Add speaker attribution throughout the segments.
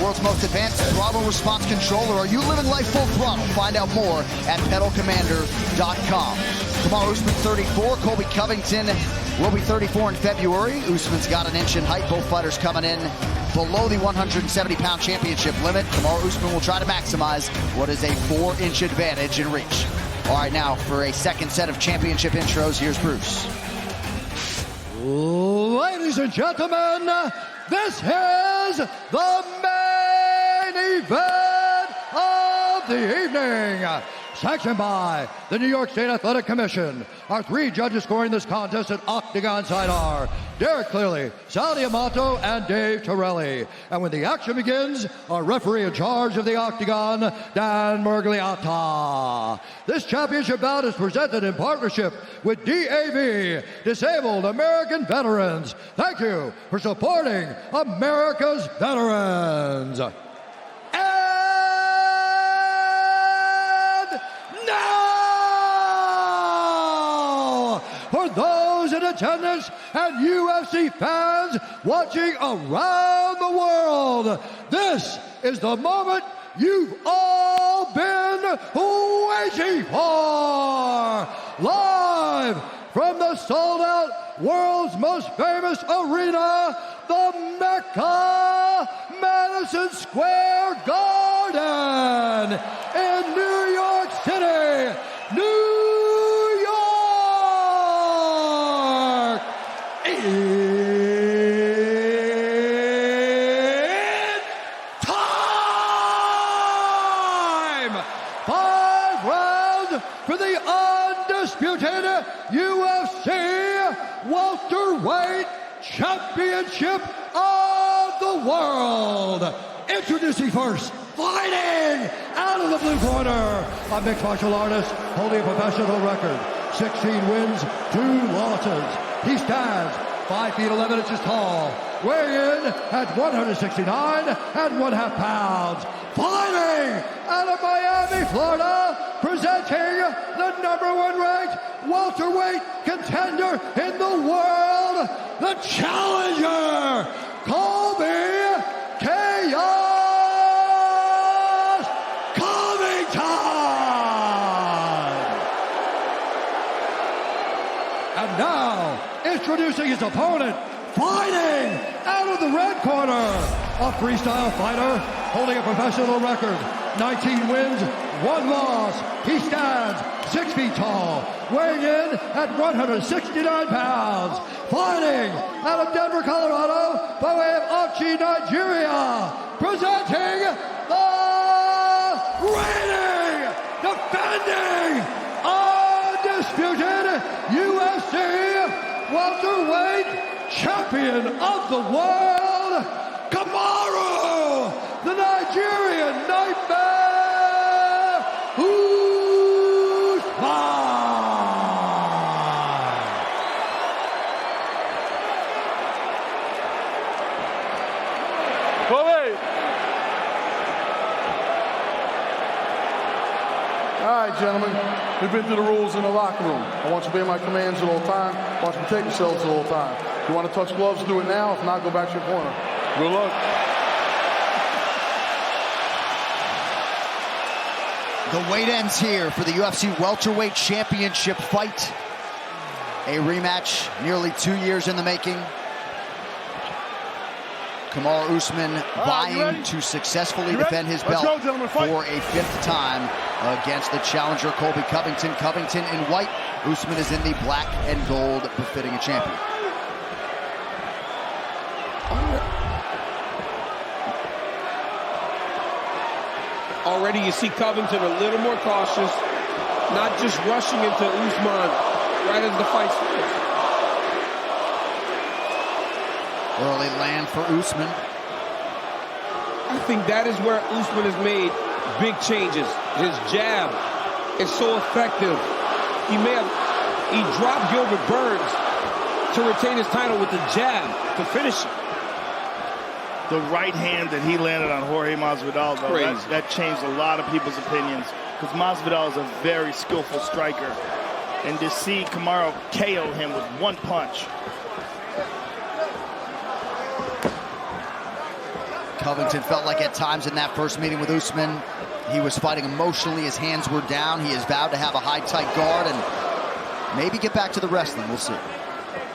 Speaker 1: world's most advanced throttle response controller. Are you living life full throttle? Find out more at pedalcommander.com. Komar Usman 34, Colby Kovington will be 34 in February. Usman's got an inch in height. Both fighters coming in below the 170-pound championship limit. Komar Usman will try to maximize what is a 4-inch advantage in reach. All right, now for a second set of championship intros, here's Bruce.
Speaker 2: Ladies and gentlemen, this is the main event of the evening. Sanctioned by the New York State Athletic Commission. Our 3 judges scoring this contest at Octagon side are Derek Clearly, Sal Diamato, and Dave Torelli. And when the action begins, our referee in charge of the Octagon, Dan Mergliata. This championship bout is presented in partnership with DAV, Disabled American Veterans. Thank you for supporting America's veterans. For those in attendance and UFC fans watching around the world, this is the moment you've all been waiting for. Live from the sold-out world's most famous arena, the Mecca, Madison Square Garden in New York City, New UFC welterweight championship of the world. Introducing first, fighting out of the blue corner, a mixed martial artist holding a professional record, 16 wins, 2 losses. He stands 5 feet 11 inches tall, weighing in at 169 and 1/2 pounds. Fighting out of Miami, Florida, presenting the #1 ranked welterweight contender in the world, the challenger, Colby Chaos Kovington. And now, introducing his opponent, fighting out of the red corner, a freestyle fighter holding a professional record, 19 wins, 1 loss. He stands 6 feet tall, weighing in at 169 pounds. Fighting out of Denver, Colorado, by way of Auchi, Nigeria, presenting the reigning, defending, undisputed UFC welterweight champion of the world, Komaro, the Nigerian Nightmare, Usman.
Speaker 3: Colby. All right, gentlemen, we've been through the rules in the locker room. I want you to obey my commands at all time. I want you to protect yourselves at all time. If you want to touch gloves, do it now. If not, go back to your corner. Good luck.
Speaker 1: The wait ends here for the UFC welterweight championship fight. A rematch nearly 2 years in the making. Komar Usman vying to successfully defend his belt for a 5th time against the challenger Colby Kovington. Kovington in white, Usman is in the black and gold, befitting a champion.
Speaker 4: Already you see Covington a little more cautious, not just rushing into Usman right as the fight starts.
Speaker 1: Early land for Usman.
Speaker 4: I think that is where Usman has made big changes. His jab is so effective. He dropped Gilbert Burns to retain his title with the jab to finish it.
Speaker 5: The right hand that he landed on Jorge Masvidal, though, that changed a lot of people's opinions, because Masvidal is a very skillful striker. And to see Komaro KO him with 1 punch.
Speaker 1: Covington felt like at times in that first meeting with Usman, he was fighting emotionally. His hands were down. He has vowed to have a high, tight guard and maybe get back to the wrestling. We'll see.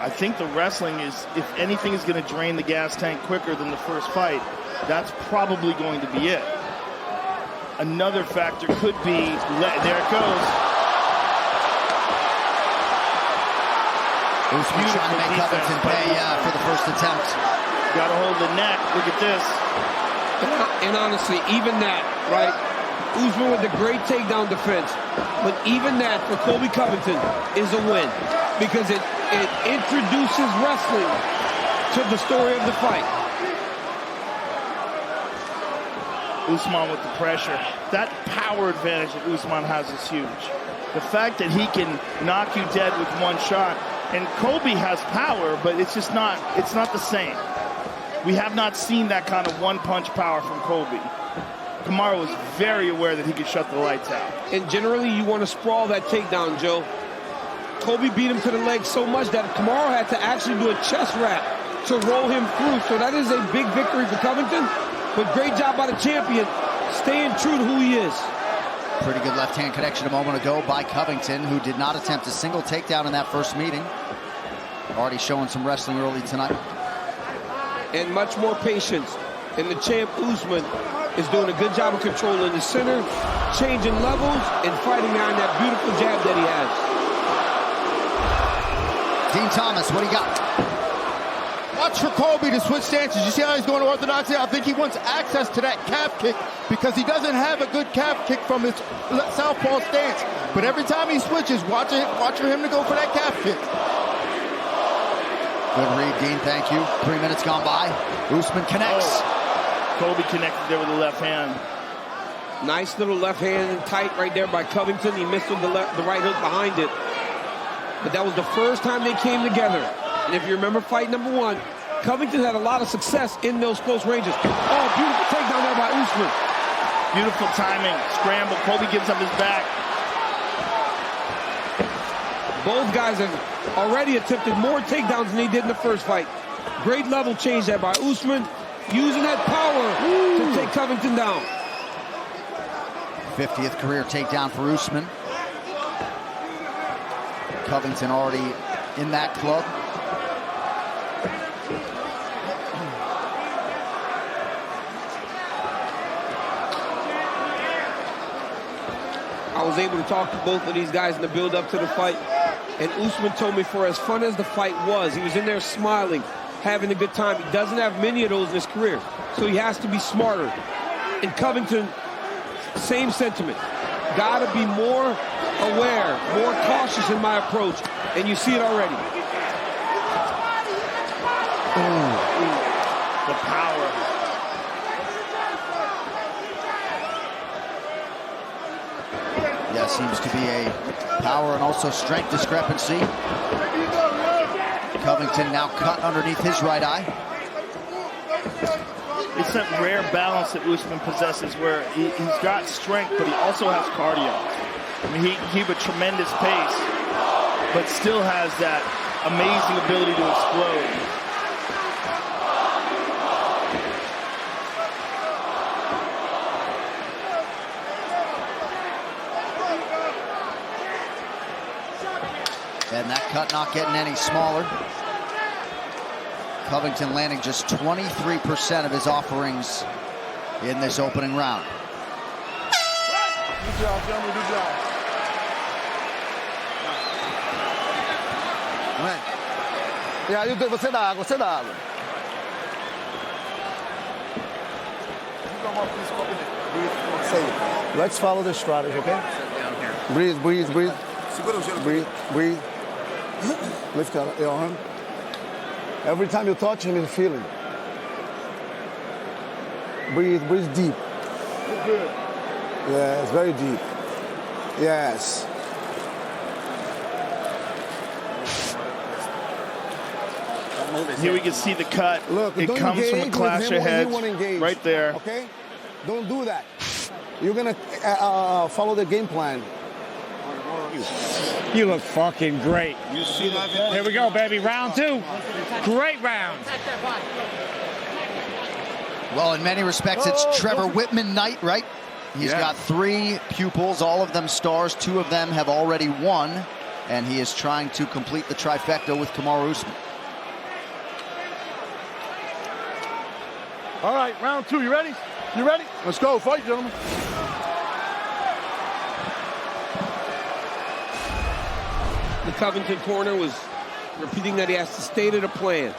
Speaker 5: I think the wrestling is, if anything is going to drain the gas tank quicker than the first fight, that's probably going to be it. Another factor could be, there it goes.
Speaker 1: Usman trying to make Covington pay for the first attempt.
Speaker 5: Got to hold the neck. Look at this.
Speaker 4: And honestly, even that, right? Usman with a great takedown defense. But even that for Colby Covington is a win. Because it introduces wrestling to the story of the fight.
Speaker 5: Usman with the pressure. That power advantage that Usman has is huge. The fact that he can knock you dead with one shot. And Colby has power, but it's just not, it's not the same. We have not seen that kind of one-punch power from Colby. Komaro was very aware that he could shut the lights out.
Speaker 4: And generally, you want to sprawl that takedown, Joe. Colby beat him to the leg so much that Komaro had to actually do a chest wrap to roll him through. So that is a big victory for Covington. But great job by the champion, staying true to who he is.
Speaker 1: Pretty good left-hand connection a moment ago by Covington, who did not attempt a single takedown in that first meeting. Already showing some wrestling early tonight.
Speaker 4: And much more patience. And the champ, Usman, is doing a good job of controlling the center, changing levels, and fighting behind that beautiful jab that he has.
Speaker 1: Dean Thomas, what do you got?
Speaker 6: Watch for Colby to switch stances. You see how he's going orthodox here? I think he wants access to that calf kick because he doesn't have a good calf kick from his southpaw stance. But every time he switches, watch for him to go for that calf kick.
Speaker 1: Good read, Dean, thank you. 3 minutes gone by. Usman connects.
Speaker 5: Oh. Colby connected there with the left hand.
Speaker 4: Nice little left hand tight right there by Covington. He missed with the right hook behind it. But that was the first time they came together. And if you remember fight number one, Covington had a lot of success in those close ranges. Oh, beautiful takedown there by Usman.
Speaker 5: Beautiful timing, scramble. Colby gives up his back.
Speaker 4: Both guys have already attempted more takedowns than they did in the first fight. Great level change there by Usman, using that power to take Covington down.
Speaker 1: 50th career takedown for Usman. Covington already in that club.
Speaker 4: I was able to talk to both of these guys in the build-up to the fight, and Usman told me for as fun as the fight was, he was in there smiling, having a good time. He doesn't have many of those in his career, so he has to be smarter. And Covington, same sentiment. Gotta be more aware, more cautious in my approach, and you see it already.
Speaker 5: The power.
Speaker 1: Yeah, seems to be a power and also strength discrepancy. Covington now cut underneath his right eye.
Speaker 5: It's that rare balance that Usman possesses where he's got strength, but he also has cardio. I mean, he have a tremendous pace, but still has that amazing ability to explode.
Speaker 1: And that cut not getting any smaller. Covington landing just 23% of his offerings in this opening round.
Speaker 3: Good job, gentlemen, good job.
Speaker 6: Yeah, you do. Você dá água, você dá água. Let's follow the strategy, okay? Breathe, breathe, breathe. Breathe, breathe. Lift your arm. Every time you touch him, you feel him. Breathe, breathe deep.
Speaker 3: Good.
Speaker 6: Yes, very deep. Yes.
Speaker 5: Here we can see the cut.
Speaker 6: Look,
Speaker 5: it comes from a clash of heads right there.
Speaker 6: Okay? Don't do that. You're going to follow the game plan.
Speaker 7: You look fucking great. You see that? Here we go, baby. Round two. Great round.
Speaker 1: Well, in many respects, it's Trevor Whitman night, right? He's got 3 pupils, all of them stars. 2 of them have already won, and he is trying to complete the trifecta with Komar Usman.
Speaker 3: All right, round 2. You ready? You ready? Let's go. Fight, gentlemen.
Speaker 4: The Covington corner was repeating that he has to stay to the plan.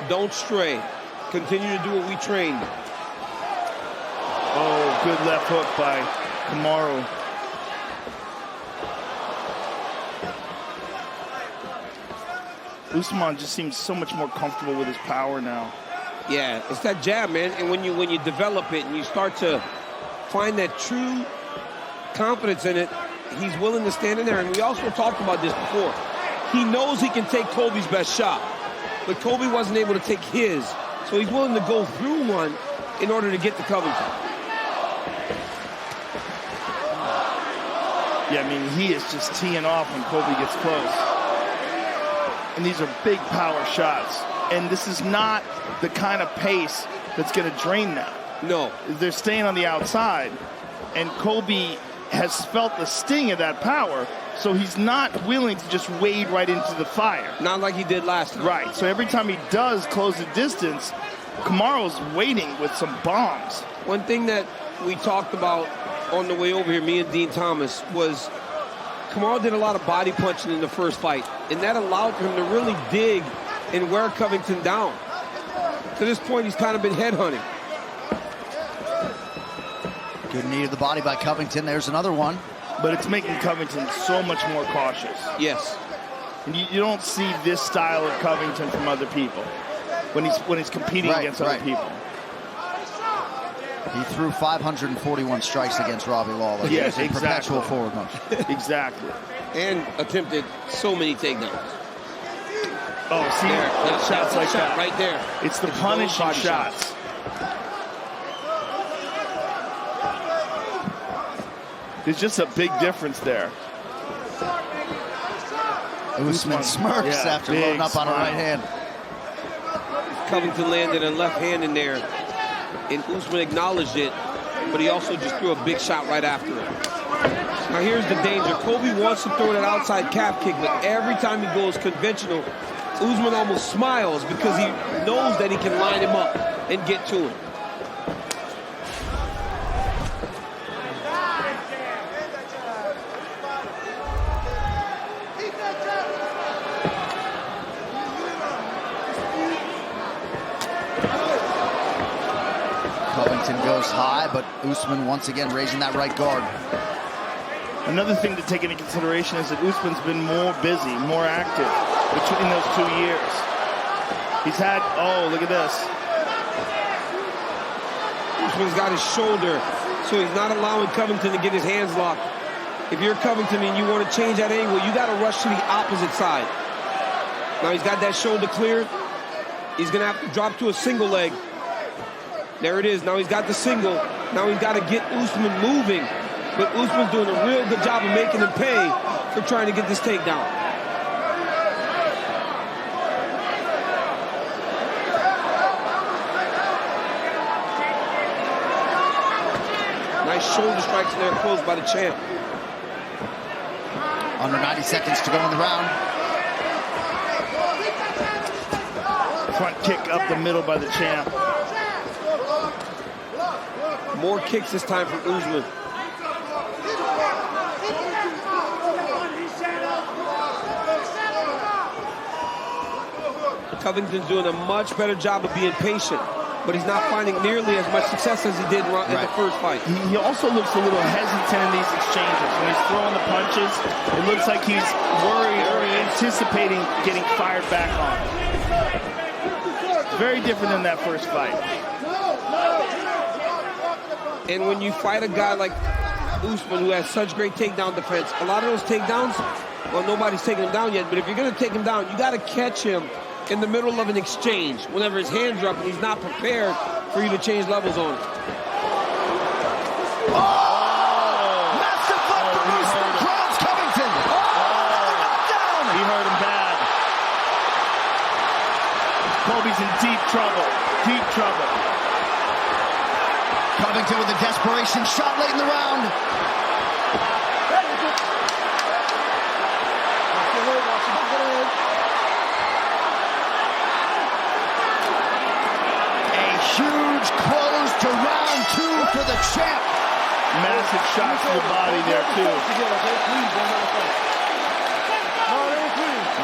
Speaker 4: Don't stray. Continue to do what we trained.
Speaker 5: Oh, good left hook by Komaro. Usman just seems so much more comfortable with his power now.
Speaker 4: Yeah, it's that jab, man. And when you develop it and you start to find that true confidence in it, he's willing to stand in there. And we also talked about this before. He knows he can take Colby's best shot, but Colby wasn't able to take his. So he's willing to go through one in order to get to Covington.
Speaker 5: Yeah, I mean, he is just teeing off when Colby gets close. And these are big power shots. And this is not the kind of pace that's going to drain them.
Speaker 4: No.
Speaker 5: They're staying on the outside. And Colby has felt the sting of that power, so he's not willing to just wade right into the fire.
Speaker 4: Not like he did last time.
Speaker 5: Right. So every time he does close the distance, Kamaru's waiting with some bombs.
Speaker 4: One thing that we talked about on the way over here, me and Dean Thomas, was Komaro did a lot of body punching in the first fight, and that allowed him to really dig and wear Covington down. To this point, he's kind of been headhunting.
Speaker 1: Good knee to the body by Covington. There's another one.
Speaker 5: But it's making Covington so much more cautious.
Speaker 4: Yes.
Speaker 5: And you don't see this style of Covington from other people when he's competing against other people.
Speaker 1: He threw 541 strikes against Robbie Lawler.
Speaker 5: Yes,
Speaker 1: exactly.
Speaker 5: exactly.
Speaker 1: Perpetual forward motion.
Speaker 5: Exactly.
Speaker 4: And attempted so many takedowns.
Speaker 5: Oh, see,
Speaker 4: there,
Speaker 5: shots like that
Speaker 4: right there.
Speaker 5: It's the punishing shots. There's just a big difference there.
Speaker 1: Usman smirks after loading up on a right hand.
Speaker 4: Covington landed a left hand in there, and Usman acknowledged it, but he also just threw a big shot right after it. Now here's the danger. Colby wants to throw that outside calf kick, but every time he goes conventional, Usman almost smiles because he knows that he can line him up and get to him.
Speaker 1: Covington goes high, but Usman once again raising that right guard.
Speaker 5: Another thing to take into consideration is that Usman's been more busy, more active between those 2 years. He's had, oh, look at this.
Speaker 4: Usman's got his shoulder, so he's not allowing Covington to get his hands locked. If you're Covington and you want to change that angle, you got to rush to the opposite side. Now he's got that shoulder cleared. He's going to have to drop to a single leg. There it is. Now he's got the single. Now he's got to get Usman moving. But Usman's doing a real good job of making him pay for trying to get this takedown. Nice shoulder strikes in there close by the champ.
Speaker 1: Under 90 seconds to go in the round.
Speaker 5: Front kick up the middle by the champ.
Speaker 4: More kicks this time from Usman. Covington's doing a much better job of being patient, but he's not finding nearly as much success as he did in the first fight.
Speaker 5: He also looks a little hesitant in these exchanges. When he's throwing the punches, it looks like he's worried or anticipating getting fired back on. Very different than that first fight.
Speaker 4: And when you fight a guy like Usman who has such great takedown defense, a lot of those takedowns, well, nobody's taking him down yet, but if you're going to take him down, you got to catch him in the middle of an exchange whenever his hands are up and he's not prepared for you to change levels on it.
Speaker 1: Massive left from Usman crowds Covington.
Speaker 5: He hurt him bad. Colby's in deep trouble. Deep trouble.
Speaker 1: Covington with a desperation shot late in the round. A huge close to round 2 for the champ.
Speaker 5: Massive shots to the body there, too.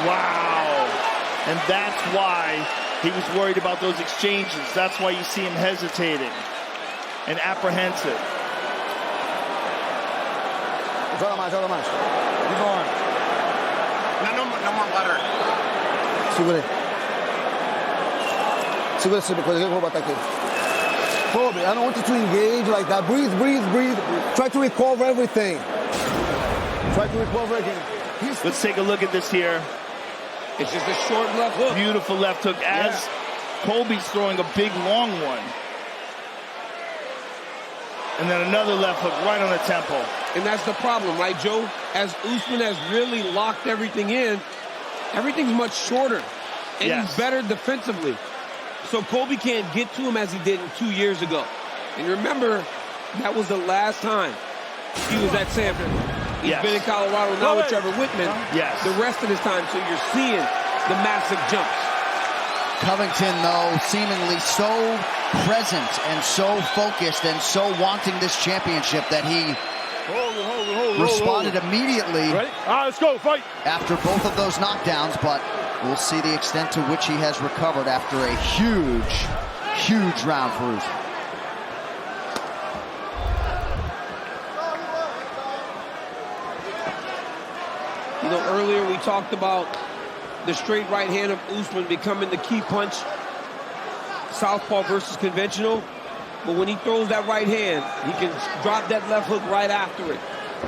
Speaker 5: Wow. And that's why he was worried about those exchanges. That's why you see him hesitating and apprehensive.
Speaker 8: Joga mais. Keep going. No more butter. Segura essa coisa que eu vou botar aqui. Colby, I don't want you to engage like that. Breathe. Try to recover everything.
Speaker 5: Let's take a look at this here.
Speaker 4: It's just a short left hook.
Speaker 5: Beautiful left hook as Colby's throwing a big long one. And then another left hook right on the temple.
Speaker 4: And that's the problem, right, Joe? As Usman has really locked everything in, everything's much shorter. And he's better defensively. So Colby can't get to him as he did 2 years ago. And remember, that was the last time he was at Sanford. He's been in Colorado now with Trevor Whitman. The rest of his time, so you're seeing the massive jumps.
Speaker 1: Covington, though, seemingly so present and so focused and so wanting this championship that he responded immediately.
Speaker 3: Ready? All right, let's go, fight.
Speaker 1: After both of those knockdowns, but we'll see the extent to which he has recovered after a huge round for Usman.
Speaker 4: You know, earlier we talked about the straight right hand of Usman becoming the key punch, southpaw versus conventional. But when he throws that right hand, he can drop that left hook right after it.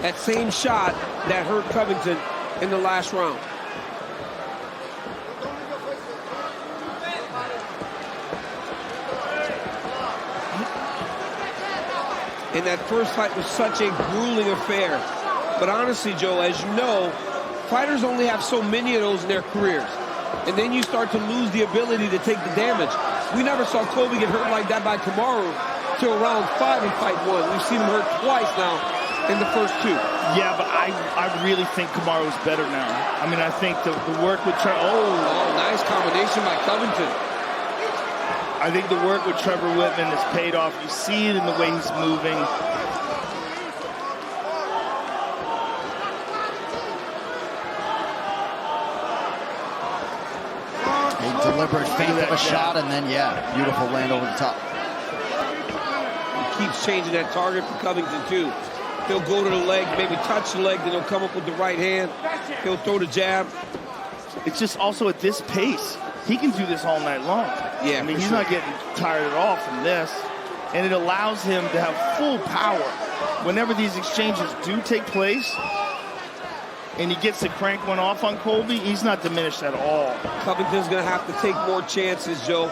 Speaker 4: That same shot that hurt Covington in the last round. And that first fight was such a grueling affair. But honestly, Joe, as you know, fighters only have so many of those in their careers. And then you start to lose the ability to take the damage. We never saw Colby get hurt like that by Komaro till round 5 in fight 1. We've seen him hurt twice now in the first 2.
Speaker 5: Yeah, but I really think Kamaru's better now. I mean, I think the work with Trevor...
Speaker 4: Oh, nice combination by Covington.
Speaker 5: I think the work with Trevor Whitman has paid off. You see it in the way he's moving.
Speaker 1: A deliberate feint of a shot, and then, beautiful land over the top.
Speaker 4: He keeps changing that target for Covington, too. He'll go to the leg, maybe touch the leg, then he'll come up with the right hand. He'll throw the jab.
Speaker 5: It's just also at this pace, he can do this all night long.
Speaker 4: Yeah,
Speaker 5: I mean, he's not getting tired at all from this. And it allows him to have full power whenever these exchanges do take place. And he gets to crank one off on Colby, he's not diminished at all.
Speaker 4: Covington's going to have to take more chances, Joe.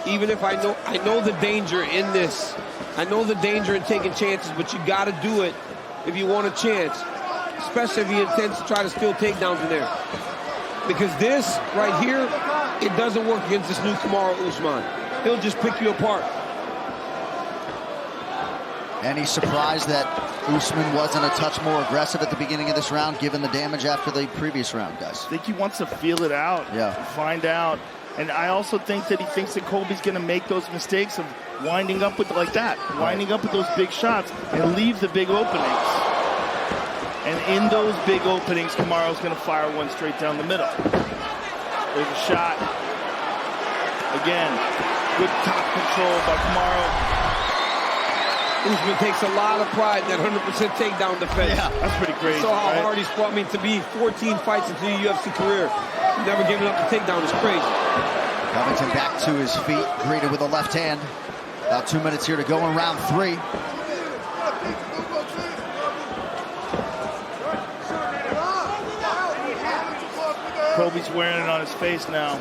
Speaker 4: Even if I know the danger in this. I know the danger in taking chances, but you got to do it if you want a chance. Especially if he intends to try to steal takedowns in there. Because this right here, it doesn't work against this new Komaro Usman. He'll just pick you apart.
Speaker 1: And he's surprised that Usman wasn't a touch more aggressive at the beginning of this round, given the damage after the previous round, guys.
Speaker 5: I think he wants to feel it out, find out. And I also think that he thinks that Colby's going to make those mistakes of winding up with like that, winding up with those big shots and leave the big openings. And in those big openings, Kamaru's going to fire one straight down the middle. There's a shot. Again, good top control by Komaro.
Speaker 4: Usman takes a lot of pride in that 100% takedown defense.
Speaker 5: Yeah, that's pretty crazy.
Speaker 4: So how hard he's fought. I mean, to be 14 fights into the UFC career, never giving up the takedown is crazy.
Speaker 1: Covington back to his feet, greeted with a left hand. About 2 minutes here to go in round 3.
Speaker 5: Colby's wearing it on his face now.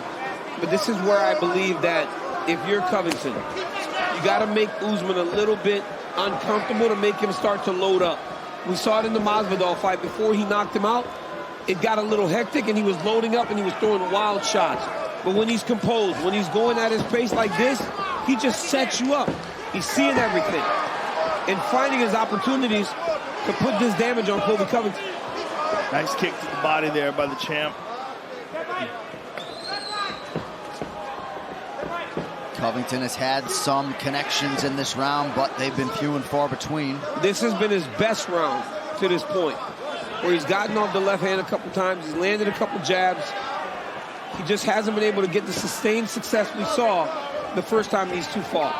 Speaker 4: But this is where I believe that if you're Covington, you got to make Usman a little bit uncomfortable to make him start to load up. We saw it in the Masvidal fight. Before he knocked him out, it got a little hectic, and he was loading up, and he was throwing wild shots. But when he's composed, when he's going at his pace like this, he just sets you up. He's seeing everything and finding his opportunities to put this damage on Colby Covington.
Speaker 5: Nice kick to the body there by the champ.
Speaker 1: Covington has had some connections in this round, but they've been few and far between.
Speaker 4: This has been his best round to this point, where he's gotten off the left hand a couple times, he's landed a couple jabs. He just hasn't been able to get the sustained success we saw the first time these two fought.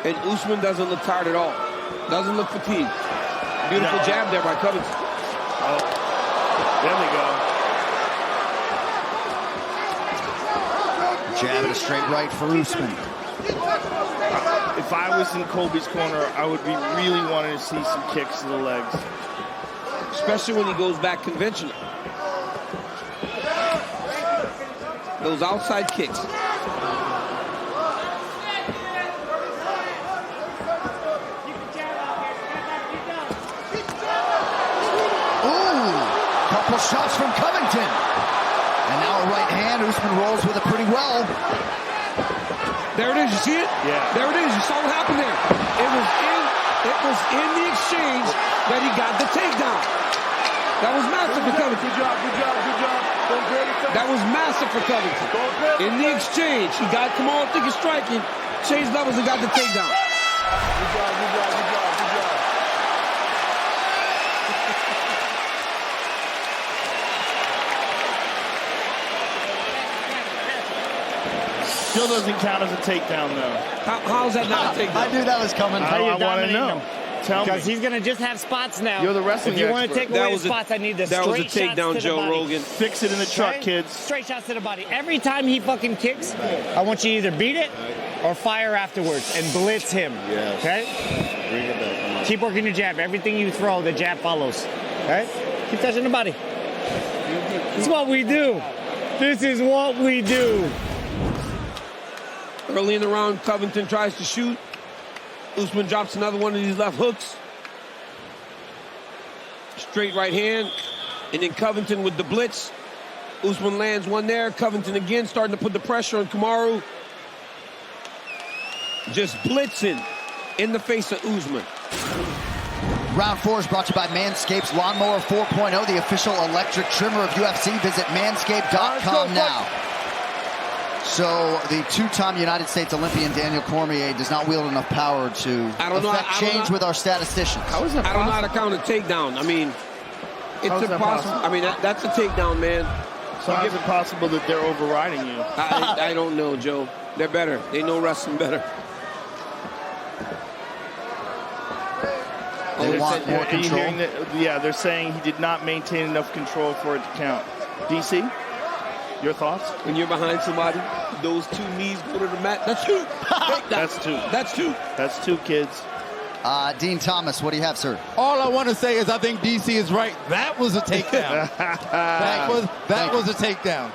Speaker 4: And Usman doesn't look tired at all. Doesn't look fatigued. Beautiful jab there by Covington.
Speaker 5: Oh, there we go.
Speaker 1: Jab and a straight right for Usman.
Speaker 5: If I was in Colby's corner, I would be really wanting to see some kicks to the legs.
Speaker 4: Especially when he goes back conventional. Those outside kicks.
Speaker 1: Couple shots from Covington. And now a right hand. Usman rolls with it pretty well.
Speaker 4: There it is. You see it?
Speaker 5: Yeah.
Speaker 4: There it is. You saw what happened there. It was in the exchange that he got the takedown. That was massive for Covington.
Speaker 3: Good job. Don't grab it.
Speaker 4: That was massive for Covington. In the exchange, he got Komar thinking striking, changed levels and got the takedown.
Speaker 3: Good job.
Speaker 5: Still doesn't count as a takedown, though.
Speaker 4: How's that not a takedown?
Speaker 1: I knew that was coming.
Speaker 5: I want to know. Tell me.
Speaker 9: Because he's going to just have spots now.
Speaker 5: You're the wrestling
Speaker 9: If you want to
Speaker 5: expert.
Speaker 9: take away the spots, I need the straight shots to the body.
Speaker 4: That was a takedown, Joe Rogan.
Speaker 5: Fix it in the truck,
Speaker 9: Right?
Speaker 5: kids.
Speaker 9: Straight shots to the body. Every time he fucking kicks, I want you to either beat it or fire afterwards and blitz him.
Speaker 7: Yes.
Speaker 9: Okay?
Speaker 7: Bring it back.
Speaker 9: Keep working your jab. Everything you throw, the jab follows. Okay? Keep touching the body. This is what we do. This is what we do.
Speaker 4: Early in the round, Covington tries to shoot. Usman drops another one of these left hooks. Straight right hand. And then Covington with the blitz. Usman lands one there. Covington again starting to put the pressure on Komaro. Just blitzing in the face of Usman.
Speaker 1: Round 4 is brought to you by Manscaped's Lawnmower 4.0, the official electric trimmer of UFC. Visit manscaped.com now. So the two-time United States Olympian Daniel Cormier does not wield enough power to affect change with our statisticians.
Speaker 4: I don't know how to count a takedown. I mean, it's impossible. I mean, that's a takedown, man.
Speaker 5: So how is it possible that they're overriding you?
Speaker 4: I don't know, Joe. They're better. They know wrestling better.
Speaker 1: They want more control.
Speaker 5: Are you hearing that? Yeah, they're saying he did not maintain enough control for it to count. DC, your thoughts?
Speaker 4: When you're behind somebody, those two knees go to the mat. That's two.
Speaker 5: That's two.
Speaker 4: That's two.
Speaker 5: That's two, kids.
Speaker 1: Dean Thomas, what do you have, sir?
Speaker 6: All I want to say is I think DC is right. That was a takedown. that was a takedown.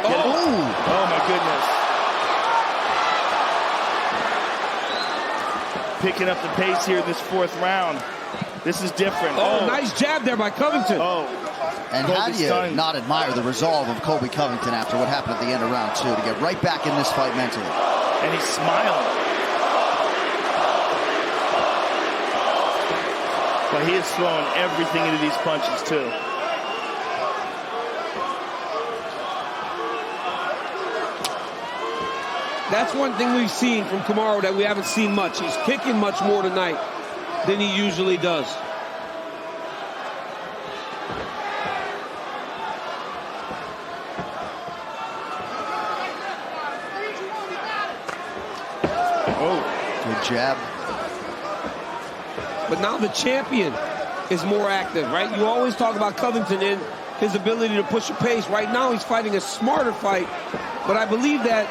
Speaker 5: Oh my goodness. Picking up the pace here in this 4th round. This is different.
Speaker 4: Oh, nice jab there by Covington.
Speaker 5: Oh.
Speaker 1: And how do you not admire the resolve of Colby Covington after what happened at the end of round 2 to get right back in this fight mentally?
Speaker 5: And he's smiling. But he is throwing everything into these punches, too.
Speaker 4: That's one thing we've seen from Komaro that we haven't seen much. He's kicking much more tonight than he usually does.
Speaker 1: Oh, good jab.
Speaker 4: But now the champion is more active, right? You always talk about Covington and his ability to push a pace. Right now he's fighting a smarter fight, but I believe that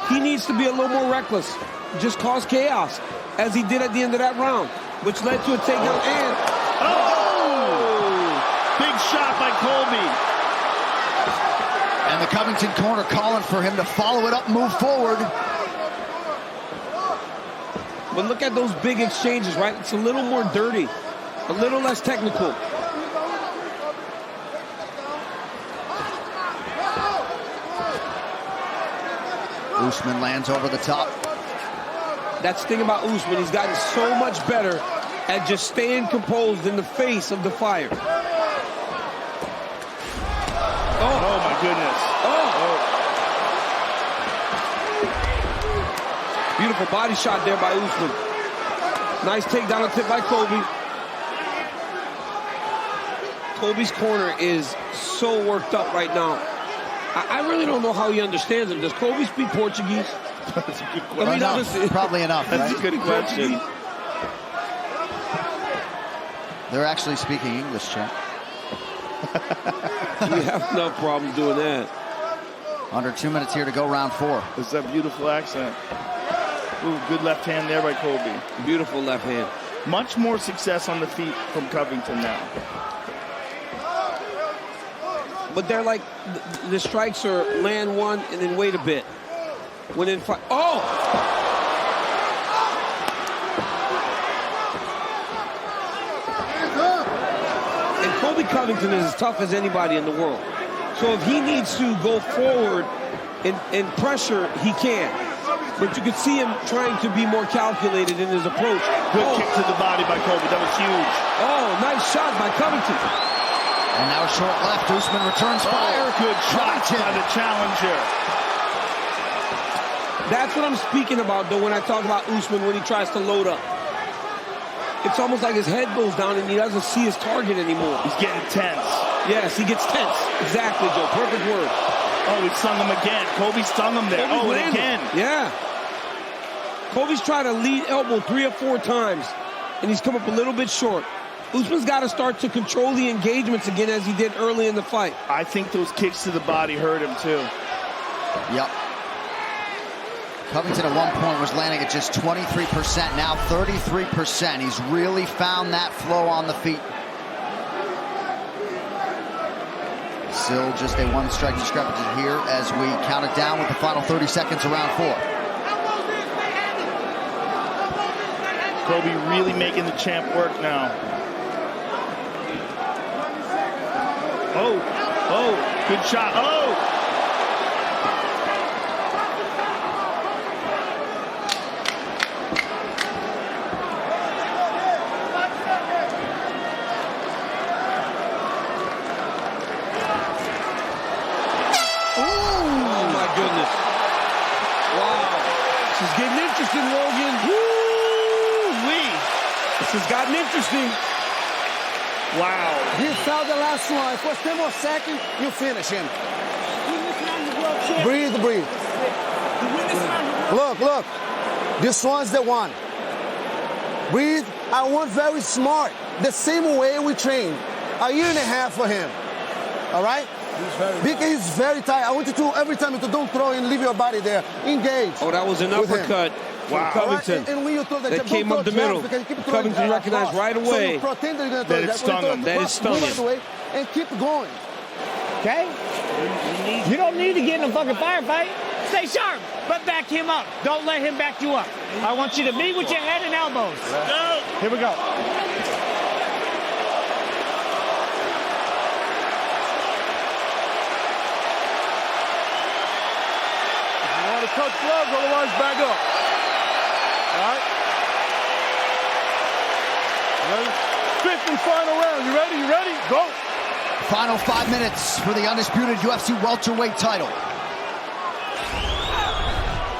Speaker 4: he needs to be a little more reckless, just cause chaos, as he did at the end of that round, which led to a takedown and...
Speaker 5: Oh! Big shot by Colby.
Speaker 1: And the Covington corner calling for him to follow it up, move forward.
Speaker 4: But look at those big exchanges, right? It's a little more dirty, a little less technical.
Speaker 1: Usman lands over the top.
Speaker 4: That's the thing about Usman. He's gotten so much better at just staying composed in the face of the fire.
Speaker 5: Oh my goodness.
Speaker 4: Beautiful body shot there by Usman. Nice takedown tip by Colby. Colby's corner is so worked up right now. I really don't know how he understands him. Does Colby speak Portuguese?
Speaker 5: That's a good question.
Speaker 1: Enough. Probably enough.
Speaker 5: That's a good question.
Speaker 1: They're actually speaking English, champ.
Speaker 4: We have no problem doing that.
Speaker 1: Under 2 minutes here to go, round 4.
Speaker 5: It's that beautiful accent. Ooh, good left hand there by Colby.
Speaker 4: Beautiful left hand.
Speaker 5: Much more success on the feet from Covington now.
Speaker 4: But they're like, the strikes are land one and then wait a bit. When in fight, And Colby Covington is as tough as anybody in the world. So if he needs to go forward and pressure, he can. But you could see him trying to be more calculated in his approach.
Speaker 5: Good kick to the body by Colby. That was huge.
Speaker 4: Oh, nice shot by Covington.
Speaker 1: And now short left. Usman returns fire.
Speaker 5: Good shot by the challenger.
Speaker 4: That's what I'm speaking about, though, when I talk about Usman when he tries to load up. It's almost like his head goes down and he doesn't see his target anymore.
Speaker 5: He's getting tense.
Speaker 4: Yes, he gets tense. Exactly, Joe. Perfect word.
Speaker 5: Oh, he stung him again. Colby stung him there.
Speaker 4: Colby's
Speaker 5: and again.
Speaker 4: Yeah. Colby's tried to lead elbow 3 or 4 times, and he's come up a little bit short. Usman's got to start to control the engagements again as he did early in the fight.
Speaker 5: I think those kicks to the body hurt him, too.
Speaker 1: Yep. Covington at one point was landing at just 23%, now 33%. He's really found that flow on the feet. Still just a 1-strike discrepancy here as we count it down with the final 30 seconds of round 4.
Speaker 5: Colby really making the champ work now. Oh, good shot. Oh!
Speaker 4: Logan. Woo-wee. This has gotten interesting.
Speaker 5: Wow.
Speaker 8: He fell the last one. For 10 more seconds, you finish him. Breathe. Look. This one's the one. Breathe. I want very smart. The same way we trained. 1.5 years for him. All right? Because he's very tight. I want you to, every time, you don't throw and leave your body there. Engage.
Speaker 4: Oh, that was an uppercut from Covington.
Speaker 8: Right? And when you throw
Speaker 4: that came up the middle. Covington recognized right away
Speaker 8: so
Speaker 4: that it stung him. That is stunning.
Speaker 8: And keep going.
Speaker 9: Okay? You don't need to get in a fucking firefight. Stay sharp, but back him up. Don't let him back you up. I want you to meet with your head and elbows.
Speaker 5: Go.
Speaker 9: Here we go.
Speaker 3: Touch gloves, otherwise back up. All right? Ready? 5th and final round. You ready? You ready? Go.
Speaker 1: Final 5 minutes for the undisputed UFC welterweight title.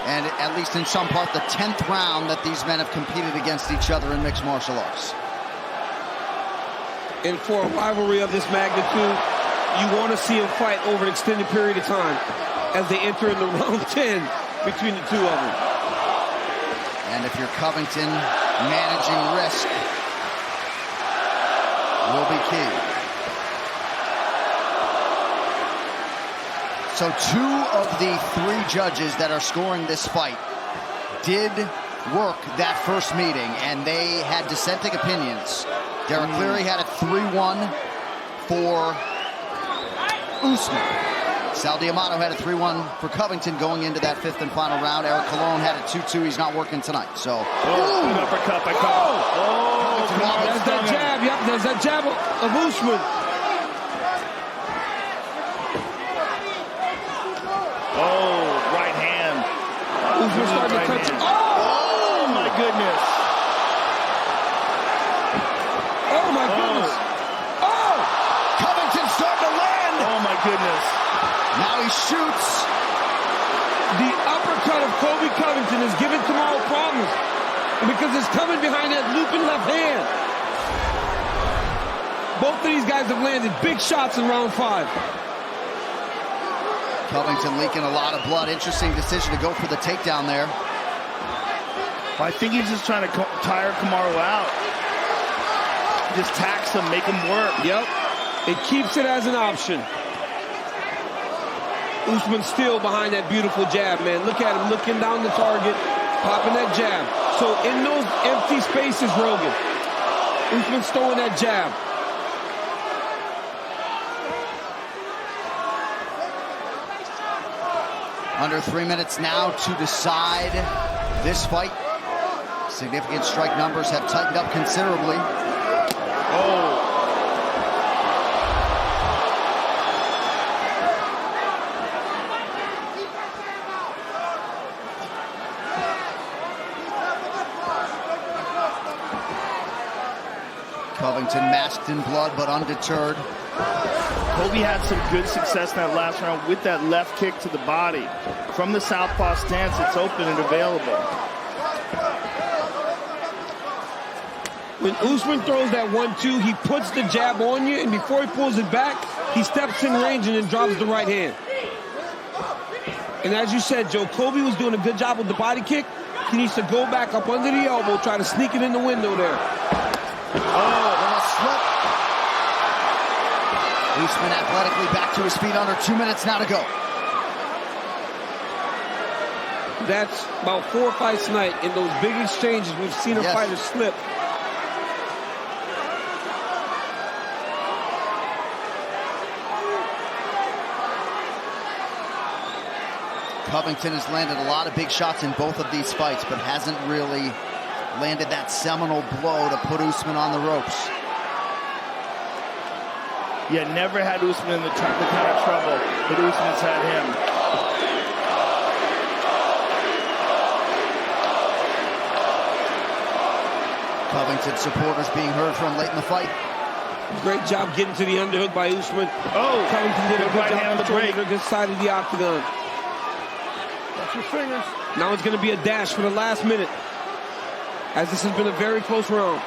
Speaker 1: And at least in some part, the 10th round that these men have competed against each other in mixed martial arts.
Speaker 4: And for a rivalry of this magnitude, you want to see them fight over an extended period of time as they enter into round 10 between the two of them.
Speaker 1: And if you're Covington, managing risk will be key. So 2 of the 3 judges that are scoring this fight did work that first meeting, and they had dissenting opinions. Derek Cleary had it 3-1 for Usman. Sal Diamato had a 3-1 for Covington going into that 5th and final round. Eric Colon had a 2-2. He's not working tonight. So,
Speaker 5: good uppercut by Colby.
Speaker 4: There's that jab. Yep, there's that jab of Usman.
Speaker 5: Right hand.
Speaker 4: Usman starting to touch.
Speaker 5: Oh, my goodness.
Speaker 4: Oh, my goodness. Oh!
Speaker 1: Covington starting to land.
Speaker 5: Oh, my goodness.
Speaker 1: Now he shoots.
Speaker 4: The uppercut of Colby Covington is giving Komaro problems because it's coming behind that looping left hand. Both of these guys have landed big shots in round 5.
Speaker 1: Covington leaking a lot of blood. Interesting decision to go for the takedown there.
Speaker 5: I think he's just trying to tire Komaro out. Just tax him, make him work.
Speaker 4: Yep. It keeps it as an option. Usman still behind that beautiful jab, man. Look at him looking down the target, popping that jab. So in those empty spaces, Rogan, Usman's throwing that jab.
Speaker 1: Under 3 minutes now to decide this fight. Significant strike numbers have tightened up considerably. Covington masked in blood but undeterred.
Speaker 5: Colby had some good success in that last round with that left kick to the body. From the southpaw stance, it's open and available.
Speaker 4: When Usman throws that 1-2, he puts the jab on you, and before he pulls it back, he steps in range and then drops the right hand. And as you said, Joe, Colby was doing a good job with the body kick. He needs to go back up under the elbow, try to sneak it in the window there.
Speaker 1: Usman athletically back to his feet, under 2 minutes now to go.
Speaker 4: That's about 4 fights tonight. In those big exchanges, we've seen a fighter slip.
Speaker 1: Covington has landed a lot of big shots in both of these fights, but hasn't really landed that seminal blow to put Usman on the ropes.
Speaker 5: Yeah, never had Usman in the kind of trouble that Usman's had him.
Speaker 1: Covington supporters being heard from late in the fight.
Speaker 4: Great job getting to the underhook by Usman. Covington did a good job on the break. Good side of the octagon.
Speaker 3: Watch your fingers.
Speaker 4: Now it's going to be a dash for the last minute, as this has been a very close round.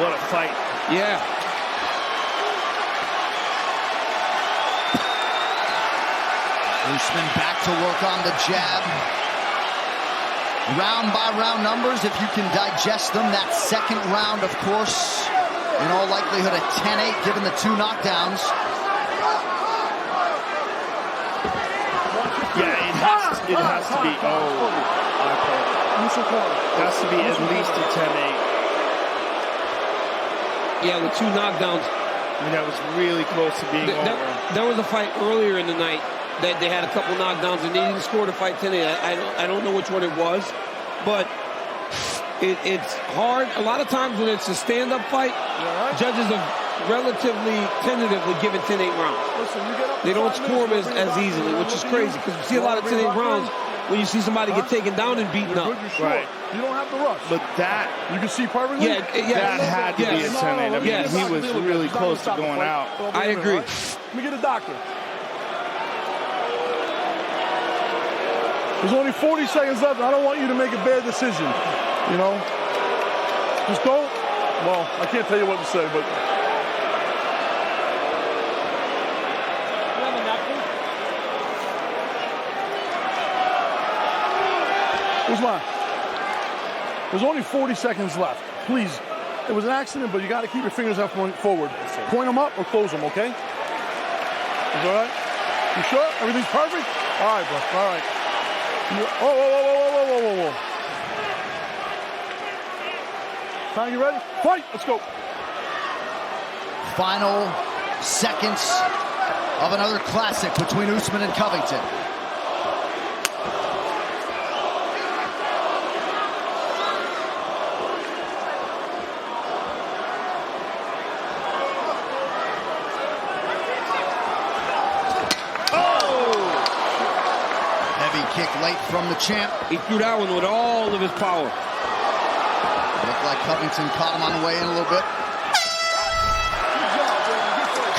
Speaker 5: What a fight.
Speaker 4: Yeah.
Speaker 1: Usman back to work on the jab. Round by round numbers, if you can digest them. That second round, of course, in all likelihood a 10-8 given the 2 knockdowns.
Speaker 5: Yeah, it has to be. It has to be at least a 10-8.
Speaker 4: Yeah, with 2 knockdowns.
Speaker 5: I mean, that was really close to being over.
Speaker 4: There was a fight earlier in the night that they had a couple knockdowns and they didn't score to fight 10-8. I don't know which one it was, but it's hard. A lot of times when it's a stand-up fight, judges are relatively tentatively giving 10-8 rounds. They don't score them as easily, which is crazy because you see a lot of 10-8 rounds when you see somebody get taken down and beaten up.
Speaker 3: Right. You don't have to rush.
Speaker 5: But that,
Speaker 3: you can see perfectly.
Speaker 5: that had to be a 10-8. I mean, he was really close to going out.
Speaker 4: I agree.
Speaker 3: Let me get a doctor. There's only 40 seconds left. I don't want you to make a bad decision. You know? Just don't. Well, I can't tell you what to say, but. Usman, there's only 40 seconds left. Please. It was an accident, but you got to keep your fingers up forward. Point them up or close them, okay? Is all right? You sure? Everything's perfect? All right, bro. All right. Whoa. Time, you ready? Fight! Let's go.
Speaker 1: Final seconds of another classic between Usman and Covington. Kick late from the champ.
Speaker 4: He threw that one with all of his power.
Speaker 1: Looked like Covington caught him on the way in a little bit.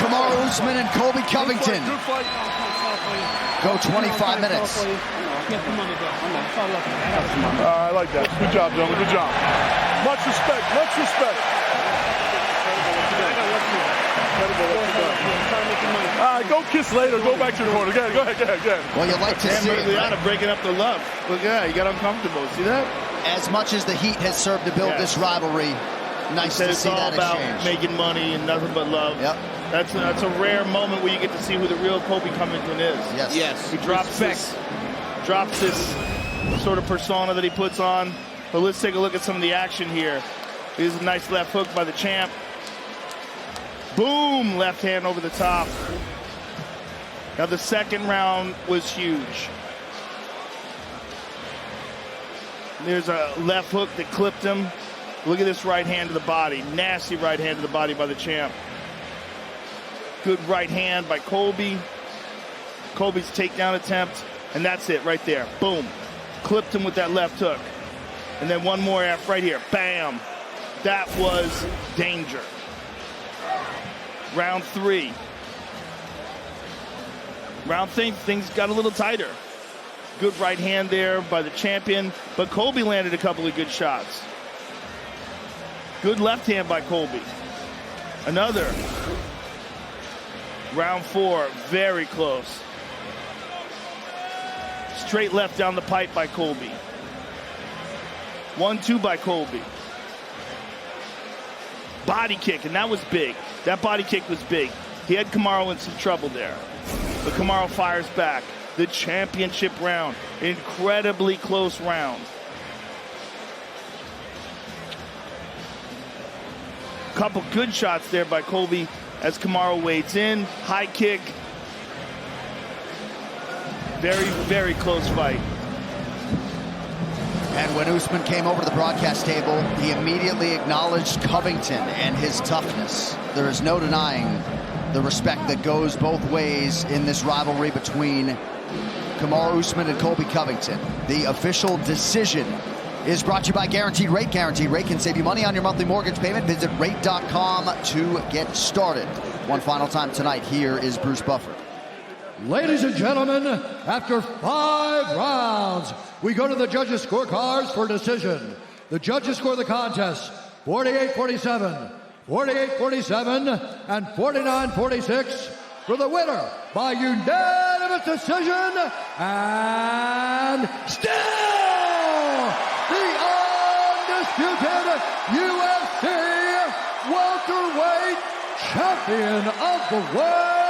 Speaker 1: Kamaru Usman and Colby Covington go 25 minutes.
Speaker 3: I like that. Good job, gentlemen. Good job. Much respect. Much respect. Go kiss later. Go back to the water. Go ahead.
Speaker 1: Well, you like to see it.
Speaker 5: Liana breaking up the love. Look at that. He got uncomfortable. See that?
Speaker 1: As much as the heat has served to build this rivalry, nice to see that exchange.
Speaker 5: It's all about making money and nothing but love.
Speaker 1: Yep.
Speaker 5: That's a rare moment where you get to see who the real Colby Covington is.
Speaker 1: Yes.
Speaker 5: He drops this sort of persona that he puts on. But let's take a look at some of the action here. Here's a nice left hook by the champ. Boom! Left hand over the top. Now the second round was huge. There's a left hook that clipped him. Look at this right hand to the body. Nasty right hand to the body by the champ. Good right hand by Colby. Colby's takedown attempt. And that's it right there. Boom. Clipped him with that left hook. And then one more right here. Bam. That was danger. Round 3. Round things got a little tighter. Good right hand there by the champion, but Colby landed a couple of good shots. Good left hand by Colby. Another. Round 4, very close. Straight left down the pipe by Colby. 1-2 by Colby. Body kick, and that was big. That body kick was big. He had Komaro in some trouble there. But Komaro fires back. The championship round. Incredibly close round. Couple good shots there by Colby as Komaro wades in. High kick. Very, very close fight.
Speaker 1: And when Usman came over to the broadcast table, he immediately acknowledged Covington and his toughness. There is no denying the respect that goes both ways in this rivalry between Komaro Usman and Colby Covington. The official decision is brought to you by Guaranteed Rate. Guaranteed Rate can save you money on your monthly mortgage payment. Visit rate.com to get started. One final time tonight, here is Bruce Buffer.
Speaker 2: Ladies and gentlemen, after 5 rounds, we go to the judges' scorecards for decision. The judges score the contest 48-47, 48-47, and 49-46 for the winner by unanimous decision, and still the undisputed UFC welterweight champion of the world,